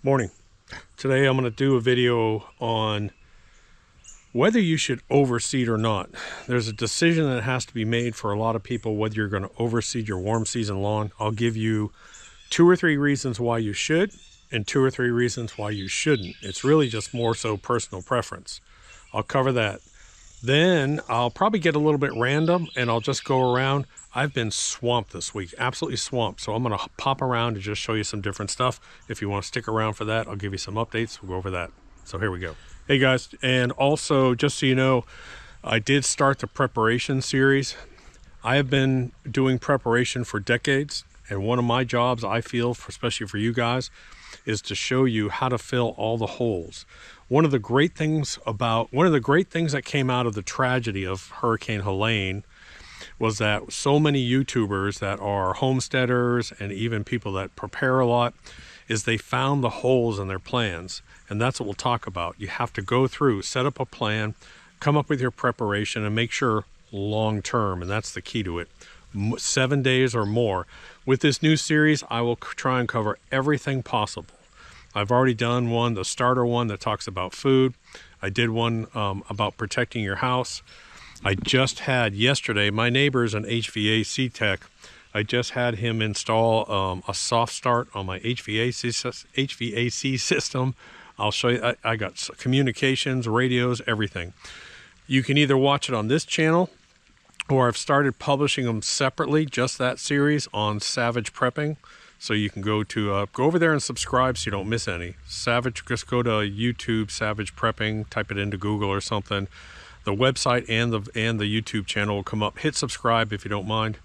Morning. Today I'm going to do a video on whether you should overseed or not. There's a decision that has to be made for a lot of people whether you're going to overseed your warm season lawn. I'll give you 2 or 3 reasons why you should and 2 or 3 reasons why you shouldn't. It's really just more so personal preference. I'll cover that. Then I'll probably get a little bit random and I'll just go around. I've been swamped this week, absolutely swamped. So I'm going to pop around and just show you some different stuff. If you want to stick around for that, I'll give you some updates. We'll go over that. So here we go. Hey guys, and also just so you know, I did start the preparation series. I have been doing preparation for decades. And one of my jobs, I feel, especially for you guys, is to show you how to fill all the holes. One of the great things that came out of the tragedy of Hurricane Helene was that so many YouTubers that are homesteaders and even people that prepare a lot, is they found the holes in their plans. And that's what we'll talk about. You have to go through, set up a plan, come up with your preparation, and make sure long term, and that's the key to it. 7 days or more. With this new series, I will try and cover everything possible. I've already done one, the starter one that talks about food. I did one about protecting your house. I just had yesterday, my neighbor's an HVAC tech. I just had him install a soft start on my HVAC system. I'll show you, I got communications, radios, everything. You can either watch it on this channel, or I've started publishing them separately, just that series on Savage Prepping. So you can go over there and subscribe so you don't miss any. Just go to YouTube, Savage Prepping, type it into Google or something. The website and the YouTube channel will come up. Hit subscribe if you don't mind.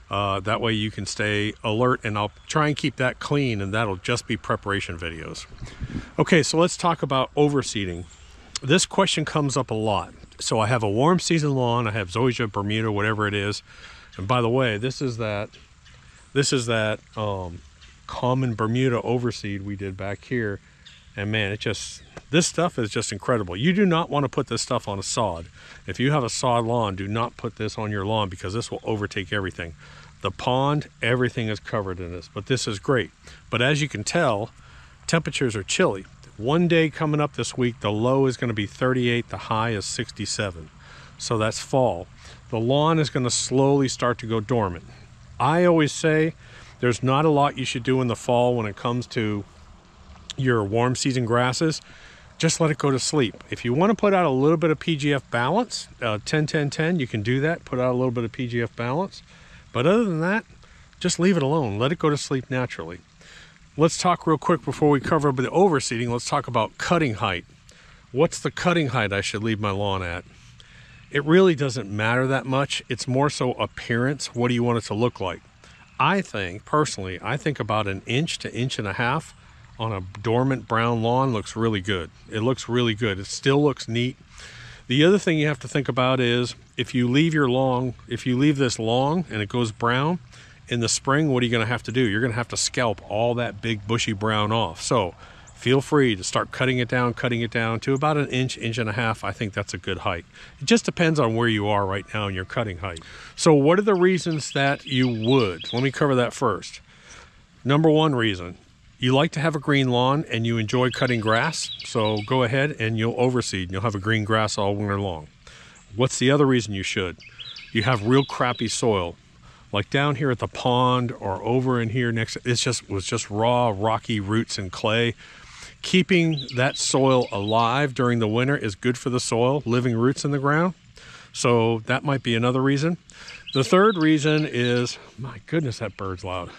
That way you can stay alert, and I'll try and keep that clean, and that'll just be preparation videos. Okay, so let's talk about overseeding. This question comes up a lot. So I have a warm season lawn. I have Zoysia, Bermuda, whatever it is. And by the way, this is that common Bermuda overseed we did back here. And man, this stuff is just incredible. You do not want to put this stuff on a sod. If you have a sod lawn, do not put this on your lawn because this will overtake everything. The pond, everything is covered in this, but this is great. But as you can tell, temperatures are chilly. One day coming up this week, the low is going to be 38, the high is 67. So that's fall. The lawn is going to slowly start to go dormant. I always say there's not a lot you should do in the fall when it comes to your warm season grasses. Just let it go to sleep. If you want to put out a little bit of PGF balance, 10-10-10, you can do that, put out a little bit of PGF balance. But other than that, just leave it alone. Let it go to sleep naturally. Let's talk real quick before we cover the overseeding. Let's talk about cutting height. What's the cutting height I should leave my lawn at? It really doesn't matter that much. It's more so appearance. What do you want it to look like? I think, personally, about 1 inch to 1.5 inches on a dormant brown lawn looks really good. It looks really good. It still looks neat. The other thing you have to think about is if you leave this long and it goes brown, in the spring, what are you going to have to do? You're going to have to scalp all that big bushy brown off. So feel free to start cutting it down to about 1 inch, 1.5 inches. I think that's a good height. It just depends on where you are right now in your cutting height. So what are the reasons that you would? Let me cover that first. Number 1 reason, you like to have a green lawn and you enjoy cutting grass. So go ahead and you'll overseed and you'll have a green grass all winter long. What's the other reason you should? You have real crappy soil. Like down here at the pond or over in here next, was just raw, rocky roots and clay. Keeping that soil alive during the winter is good for the soil, living roots in the ground. So that might be another reason. The third reason is, my goodness, that bird's loud.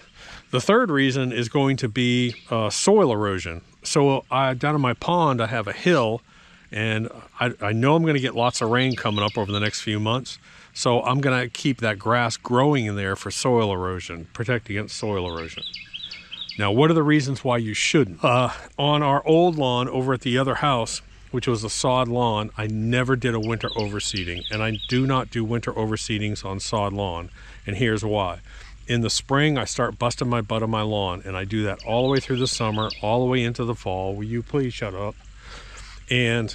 The third reason is going to be soil erosion. So down in my pond, I have a hill, and I know I'm going to get lots of rain coming up over the next few months. So I'm going to keep that grass growing in there for soil erosion, protect against soil erosion. Now, what are the reasons why you shouldn't? On our old lawn over at the other house, which was a sod lawn, I never did a winter overseeding, and I do not do winter overseedings on sod lawn, and here's why. In the spring, I start busting my butt on my lawn, and I do that all the way through the summer, all the way into the fall. Will you please shut up? And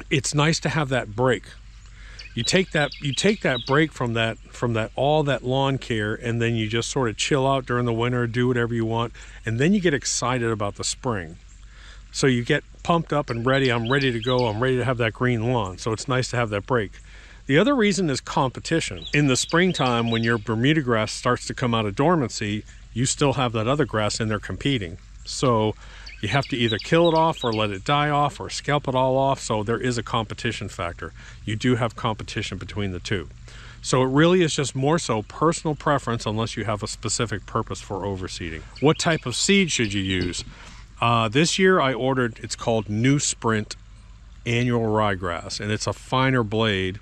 it's nice to have that break. You take that break from all that lawn care, and then you just sort of chill out during the winter, do whatever you want, and then you get excited about the spring. So you get pumped up and ready. I'm ready to go. I'm ready to have that green lawn. So it's nice to have that break. The other reason is competition. In the springtime, when your Bermuda grass starts to come out of dormancy, you still have that other grass in there competing. So you have to either kill it off or let it die off or scalp it all off. So there is a competition factor. You do have competition between the two. So it really is just more so personal preference unless you have a specific purpose for overseeding. What type of seed should you use? This year I ordered, it's called New Sprint Annual Ryegrass, and it's a finer blade.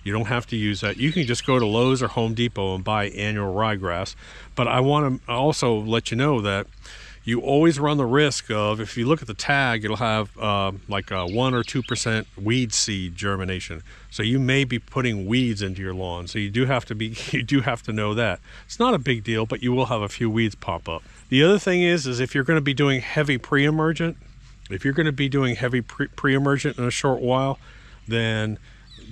You don't have to use that. You can just go to Lowe's or Home Depot and buy annual ryegrass. But I want to also let you know that you always run the risk of, if you look at the tag, it'll have like a 1 or 2% weed seed germination. So you may be putting weeds into your lawn. So you do have to know that. It's not a big deal, but you will have a few weeds pop up. The other thing is if you're going to be doing heavy pre-emergent, pre-emergent in a short while, then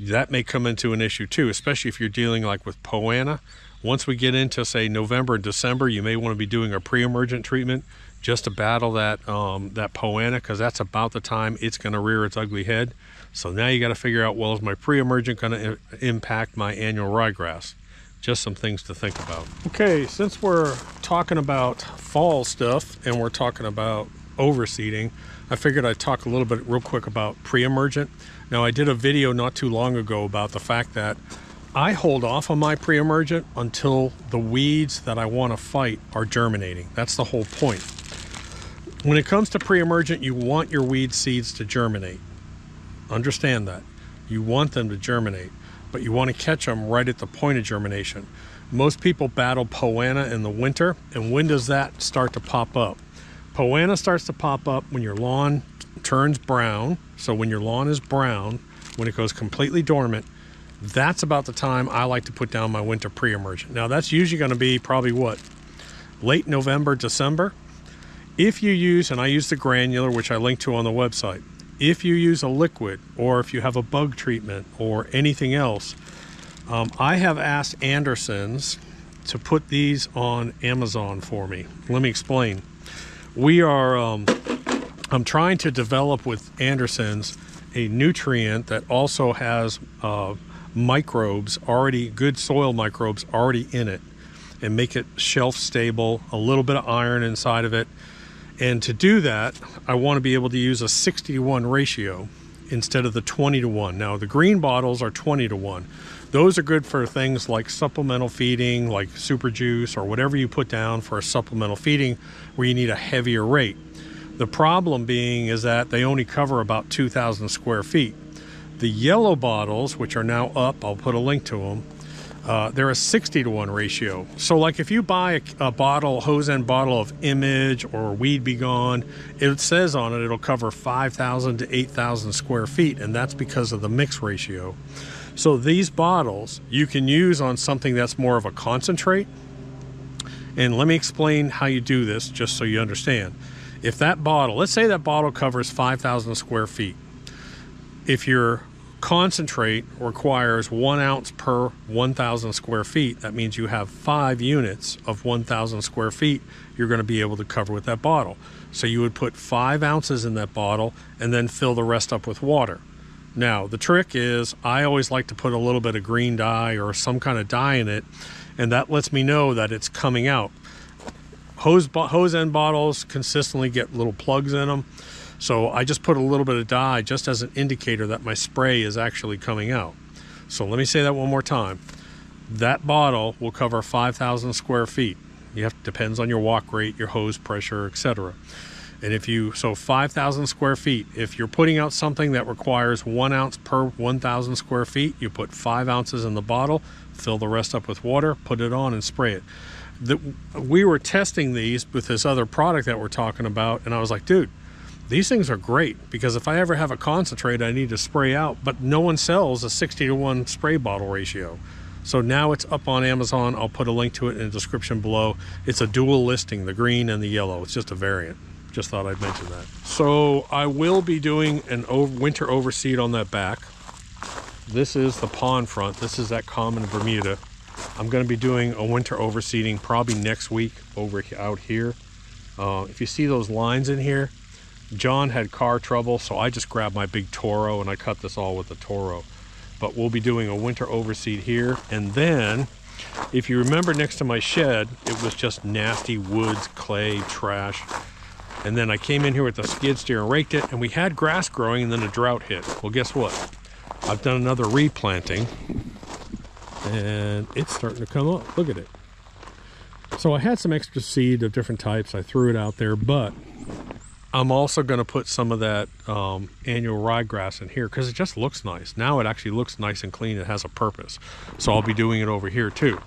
that may come into an issue too, especially if you're dealing like with Poana. Once we get into, say, November and December, you may want to be doing a pre-emergent treatment just to battle that that Poana, because that's about the time it's going to rear its ugly head. So now you got to figure out, well, is my pre-emergent going to impact my annual ryegrass? Just some things to think about. Okay, since we're talking about fall stuff and we're talking about overseeding, I figured I'd talk a little bit real quick about pre-emergent. Now, I did a video not too long ago about the fact that I hold off on my pre-emergent until the weeds that I want to fight are germinating. That's the whole point. When it comes to pre-emergent, you want your weed seeds to germinate. Understand that. You want them to germinate, but you want to catch them right at the point of germination. Most people battle Poana in the winter, and when does that start to pop up? Poana starts to pop up when your lawn turns brown. So when your lawn is brown, when it goes completely dormant, that's about the time I like to put down my winter pre-emergent. Now that's usually going to be probably what? Late November, December. If you use, and I use the granular, which I link to on the website, if you use a liquid or if you have a bug treatment or anything else, I have asked Anderson's to put these on Amazon for me. Let me explain. I'm trying to develop with Anderson's a nutrient that also has microbes already, good soil microbes already in it, and make it shelf stable, a little bit of iron inside of it. And to do that, I want to be able to use a 60-to-1 ratio instead of the 20-to-1. Now, the green bottles are 20-to-1. Those are good for things like supplemental feeding, like super juice or whatever you put down for a supplemental feeding where you need a heavier rate. The problem being is that they only cover about 2,000 square feet. The yellow bottles, which are now up, I'll put a link to them, they're a 60-to-1 ratio. So like if you buy a bottle, hose end bottle of Image or Weed B Gone, it says on it it'll cover 5,000 to 8,000 square feet, and that's because of the mix ratio. So these bottles you can use on something that's more of a concentrate. And let me explain how you do this just so you understand. If that bottle, let's say that bottle covers 5,000 square feet. If your concentrate requires 1 ounce per 1,000 square feet, that means you have 5 units of 1,000 square feet you're going to be able to cover with that bottle. So you would put 5 ounces in that bottle and then fill the rest up with water. Now, the trick is I always like to put a little bit of green dye or some kind of dye in it, and that lets me know that it's coming out. Hose end bottles consistently get little plugs in them. So I just put a little bit of dye just as an indicator that my spray is actually coming out. So let me say that one more time. That bottle will cover 5,000 square feet. Depends on your walk rate, your hose pressure, etc. And so 5,000 square feet, if you're putting out something that requires 1 ounce per 1,000 square feet, you put 5 ounces in the bottle, fill the rest up with water, put it on and spray it. We were testing these with this other product that we're talking about, and I was like, dude, these things are great, because if I ever have a concentrate I need to spray out, but no one sells a 60-to-1 spray bottle ratio. So now it's up on Amazon. I'll put a link to it in the description below. It's a dual listing, the green and the yellow. It's just a variant. Just thought I'd mention that. So I will be doing an winter overseed on that back. This is the pond front. This is that common Bermuda. I'm going to be doing a winter overseeding probably next week out here. If you see those lines in here, John had car trouble, so I just grabbed my big Toro and I cut this all with the Toro. But we'll be doing a winter overseed here. And then, if you remember next to my shed, it was just nasty woods, clay, trash. And then I came in here with the skid steer and raked it, and we had grass growing, and then a drought hit. Well, guess what? I've done another replanting, and it's starting to come up. Look at it. So I had some extra seed of different types. I threw it out there, but I'm also going to put some of that annual ryegrass in here because it just looks nice. Now it actually looks nice and clean. It has a purpose. So I'll be doing it over here too.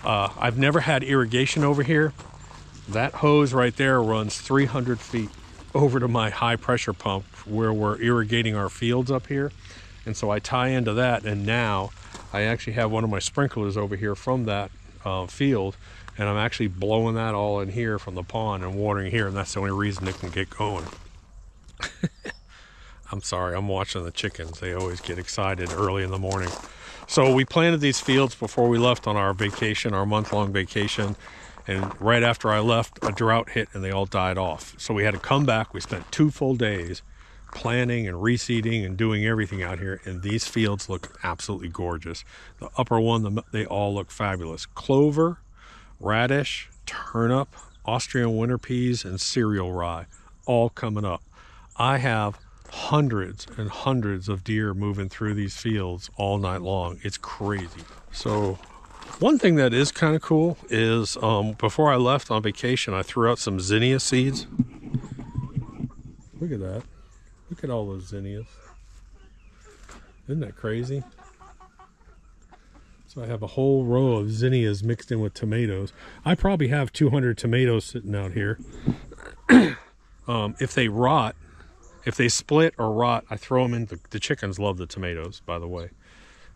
I've never had irrigation over here. That hose right there runs 300 feet over to my high pressure pump where we're irrigating our fields up here. And so I tie into that, and now I actually have one of my sprinklers over here from that field, and I'm actually blowing that all in here from the pond and watering here, and that's the only reason it can get going. I'm sorry, I'm watching the chickens. They always get excited early in the morning. So we planted these fields before we left on our vacation, our month-long vacation, and right after I left, a drought hit and they all died off. So we had to come back. We spent 2 full days planting and reseeding and doing everything out here, and these fields look absolutely gorgeous. The upper one, they all look fabulous. Clover, radish, turnip, Austrian winter peas, and cereal rye, all coming up. I have hundreds and hundreds of deer moving through these fields all night long. It's crazy. So one thing that is kind of cool is before I left on vacation, I threw out some zinnia seeds. Look at that. Look at all those zinnias. Isn't that crazy? So I have a whole row of zinnias mixed in with tomatoes. I probably have 200 tomatoes sitting out here. If they rot, if they split or rot, I throw them in. The chickens love the tomatoes, by the way.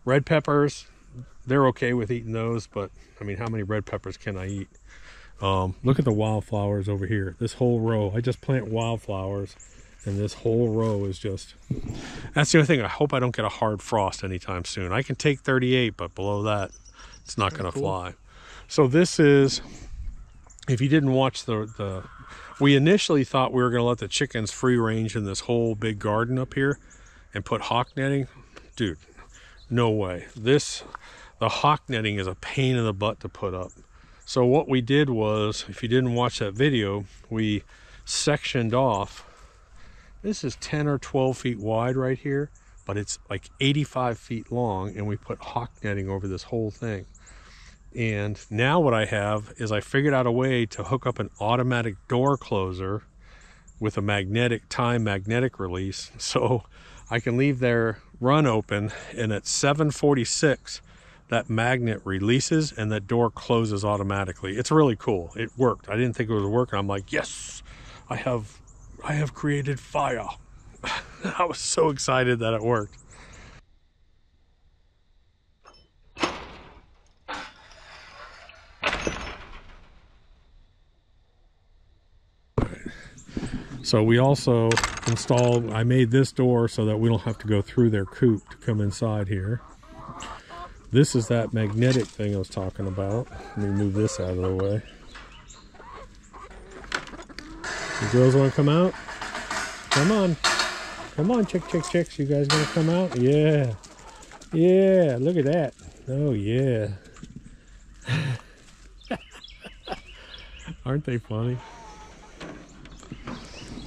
Red peppers, they're okay with eating those, but I mean, how many red peppers can I eat? Look at the wildflowers over here. This whole row, I just plant wildflowers. And this whole row is just, that's the only thing. I hope I don't get a hard frost anytime soon. I can take 38, but below that, it's not going to fly. So this is, if you didn't watch we initially thought we were going to let the chickens free range in this whole big garden up here and put hawk netting. Dude, no way. The hawk netting is a pain in the butt to put up. So what we did was, if you didn't watch that video, we sectioned off. This is 10 or 12 feet wide right here, but it's like 85 feet long, and we put hawk netting over this whole thing. And now what I have is I figured out a way to hook up an automatic door closer with a magnetic release, so I can leave their run open, and at 7:46 that magnet releases and that door closes automatically. It's really cool. It worked. I didn't think it would work, and I'm like, yes, I have created fire. I was so excited that it worked. So we also installed, I made this door so that we don't have to go through their coop to come inside here. This is that magnetic thing I was talking about. Let me move this out of the way. You girls want to come out? Come on. Come on, chicks. You guys gonna come out? Yeah. Yeah, look at that. Oh, yeah. Aren't they funny?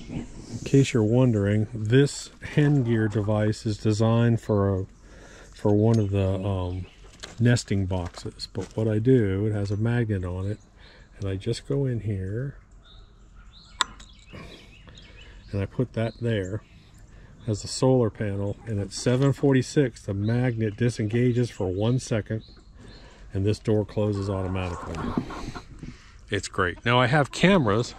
In case you're wondering, this hen gear device is designed for one of the nesting boxes. But what I do, it has a magnet on it, and I just go in here and I put that there as a solar panel, and at 7:46 the magnet disengages for 1 second and this door closes automatically. It's great. Now I have cameras.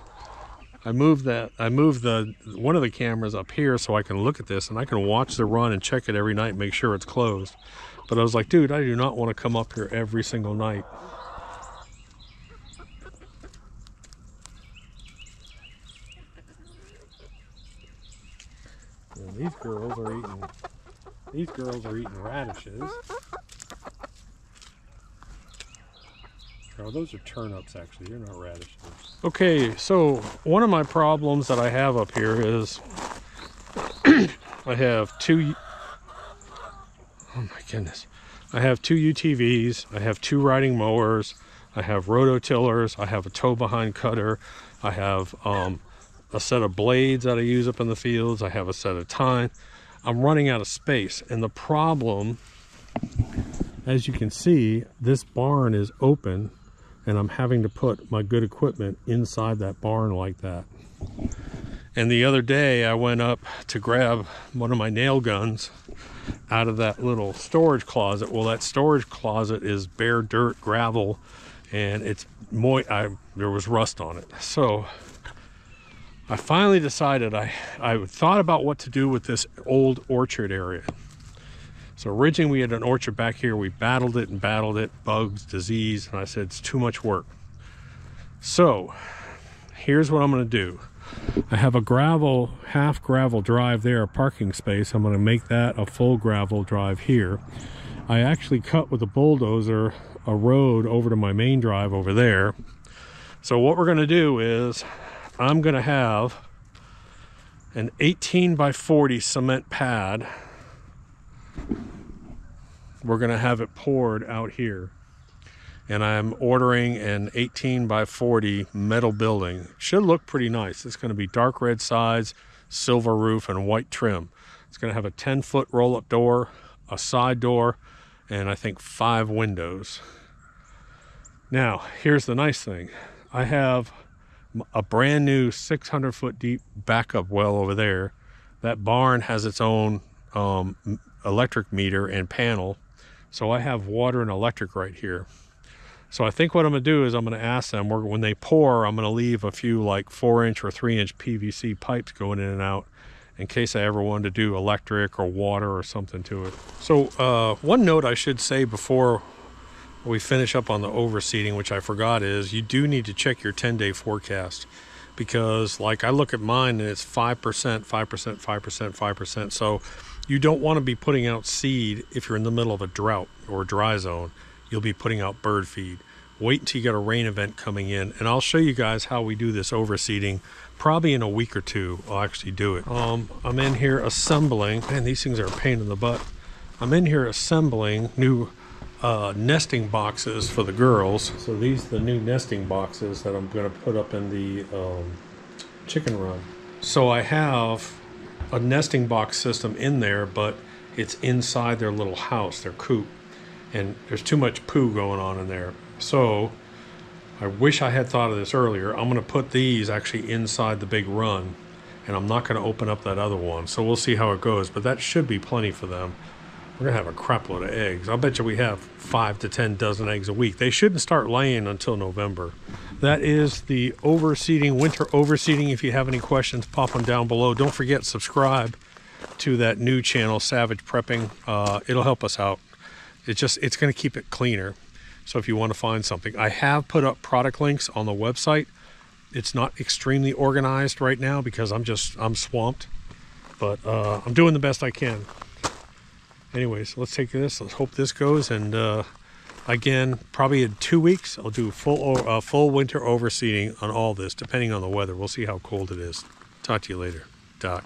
I moved one of the cameras up here so I can look at this and I can watch the run and check it every night and make sure it's closed. But I was like, dude, I do not want to come up here every single night. And these girls are eating These girls are eating radishes. Oh, those are turnips, actually. They're not radishes. Okay, so one of my problems that I have up here is I have two... Oh my goodness. I have two UTVs. I have two riding mowers. I have rototillers. I have a tow-behind cutter. I have a set of blades that I use up in the fields. I have a set of tine. I'm running out of space, and the problem, as you can see, this barn is open, and I'm having to put my good equipment inside that barn like that. And the other day I went up to grab one of my nail guns out of that little storage closet. Well, that storage closet is bare dirt, gravel, and it's moist. There was rust on it. So I finally decided, I thought about what to do with this old orchard area. So originally we had an orchard back here. We battled it, bugs, disease, and I said it's too much work. So here's what I'm going to do. I have a half gravel drive there, a parking space. I'm going to make that a full gravel drive here. I actually cut with a bulldozer a road over to my main drive over there. So what we're going to do is I'm going to have an 18 by 40 cement pad. We're going to have it poured out here. And I'm ordering an 18 by 40 metal building. Should look pretty nice. It's going to be dark red sides, silver roof, and white trim. It's going to have a 10-foot roll-up door, a side door, and I think 5 windows. Now, here's the nice thing. I have a brand new 600-foot deep backup well over there. That barn has its own electric meter and panel. So I have water and electric right here. So I think what I'm going to do is I'm going to ask them, when they pour, I'm going to leave a few like 4-inch or 3-inch PVC pipes going in and out in case I ever wanted to do electric or water or something to it. So one note I should say before we finish up on the overseeding, which I forgot, is you do need to check your 10-day forecast, because like I look at mine and it's 5%, 5%, 5%, 5%. So you don't want to be putting out seed if you're in the middle of a drought or a dry zone. You'll be putting out bird feed. Wait until you get a rain event coming in, and I'll show you guys how we do this overseeding. Probably in a week or two I'll actually do it. I'm in here assembling. Man, these things are a pain in the butt. I'm in here assembling new nesting boxes for the girls. So these are the new nesting boxes that I'm going to put up in the chicken run. So I have a nesting box system in there, but it's inside their little house, their coop. And there's too much poo going on in there. So I wish I had thought of this earlier. I'm going to put these actually inside the big run, and I'm not going to open up that other one. So we'll see how it goes, but that should be plenty for them. We're going to have a crap load of eggs. I'll bet you we have 5 to 10 dozen eggs a week. They shouldn't start laying until November. That is the overseeding, winter overseeding. If you have any questions, pop them down below. Don't forget, subscribe to that new channel, Savage Prepping. It'll help us out. It's going to keep it cleaner. So if you want to find something, I have put up product links on the website. It's not extremely organized right now because I'm swamped, but I'm doing the best I can. Anyways, let's take this. Let's hope this goes. And again, probably in 2 weeks, I'll do full winter overseeding on all this, depending on the weather. We'll see how cold it is. Talk to you later. Doc.